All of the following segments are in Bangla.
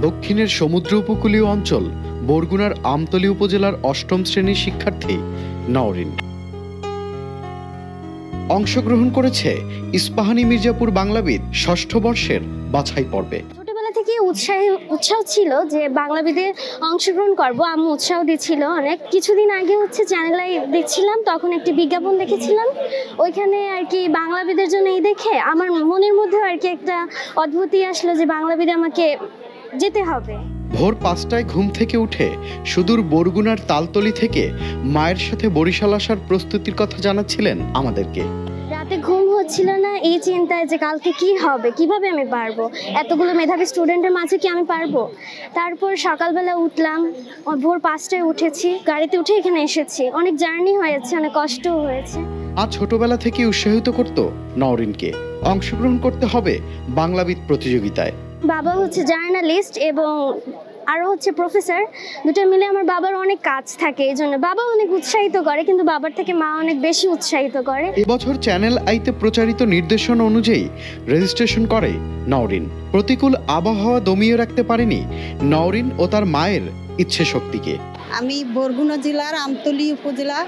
দক্ষিণের সমুদ্র উপকূলীয় অঞ্চল বরগুনার আমতলী উপজেলার অষ্টম শ্রেণীর শিক্ষার্থী নওরিন অংশগ্রহণ করেছে ইস্পাহানী মির্জাপুর বাংলাবিদ ষষ্ঠ বর্ষের বাছাই পর্বে। ছোটবেলা থেকে উৎসাহ ছিল যে বাংলাবিদে অংশগ্রহণ করব। আম্মু উৎসাহ দিচ্ছিল অনেক। কিছুদিন আগে চ্যানেলে দেখছিলাম, তখন একটি বিজ্ঞাপন দেখেছিলাম। ওইখানে আর কি বাংলাবিদের জন্য এই দেখে আমার মনের মধ্যে আর কি একটা অদ্ভুতই আসলো যে বাংলাবিদে আমাকে যেতে হবে। ভোর 5টায় ঘুম থেকে উঠে সুদূর বরগুনার তালতলী থেকে মায়ের সাথে বরিশাল আসার প্রস্তুতির কথা জানাচ্ছিলেন আমাদেরকে। রাতে ঘুম হচ্ছিল না এই চিন্তায় যে কালকে কি হবে, কিভাবে আমি পারবো, এতগুলো মেধাবী স্টুডেন্টের মাঝে কি আমি পারবো। তারপর সকালবেলা উঠলাম, ভোর 5টায় উঠেছি, গাড়িতে উঠে এখানে এসেছি। অনেক জার্নি হয়েছে, অনেক কষ্টও হয়েছে। আজ ছোটবেলা থেকে উৎসাহিত করত নওরিনকে অংশগ্রহণ করতে হবে বাংলাবিদ প্রতিযোগিতায়। বাবা জার্নালিস্ট এবং আরও প্রফেসর, দুটো মিলে আমার বাবার অনেক কাজ থাকে, এই জন্য বাবা অনেক উৎসাহিত করে, কিন্তু বাবার থেকে মা অনেক বেশি উৎসাহিত করে। এবছর চ্যানেল আইতে প্রচারিত নির্দেশনা অনুযায়ী রেজিস্ট্রেশন করে নওরিন। প্রতিকূল আবহাওয়া দমিয়ে রাখতে পারেনি নওরিন ও তার মায়ের ইচ্ছে শক্তিকে। আমি বরগুনা জেলার আমতলী উপজেলা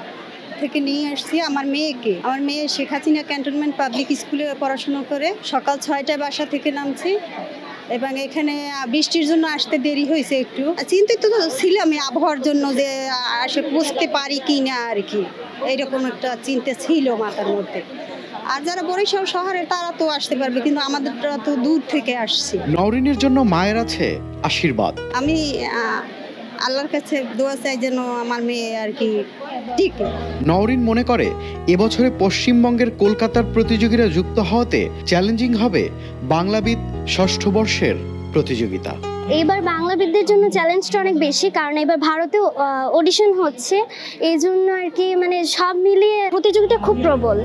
থেকে নিয়ে আসছি আমার মেয়েকে। আমার মেয়ে শেখ হাসিনা ক্যান্টনমেন্ট পাবলিক স্কুলে পড়াশোনা করে। সকাল 6টায় বাসা থেকে নামছি এবং এখানে বৃষ্টির জন্য আসতে দেরি হয়েছে। একটু চিন্তিত তো ছিলাম আবহাওয়ার জন্য, যে আসে পৌঁছতে পারি কি না আর কি, এইরকম একটা চিন্তা ছিল মাথার মধ্যে। আর যারা বরিশাল শহরে তারা তো আসতে পারবে, কিন্তু আমাদেরটা তো দূর থেকে আসছি। নওরিনের জন্য মায়ের আছে আশীর্বাদ। আমি আল্লাহর কাছে দোয়া চাই যেন আমার মেয়ে আর কি ঠিক। নওরিন মনে করে এবছরে পশ্চিমবঙ্গের কলকাতার প্রতিযোগীরা যুক্ত হওয়াতে চ্যালেঞ্জিং হবে বাংলাবিদ ষষ্ঠ বর্ষের প্রতিযোগিতা। এইবার বাংলাবিদদের জন্য চ্যালেঞ্জটা অনেক বেশি, কারণ এবার ভারতেও অডিশন হচ্ছে, এই জন্য আর কি সব মিলিয়ে প্রতিযোগিতা খুব প্রবল।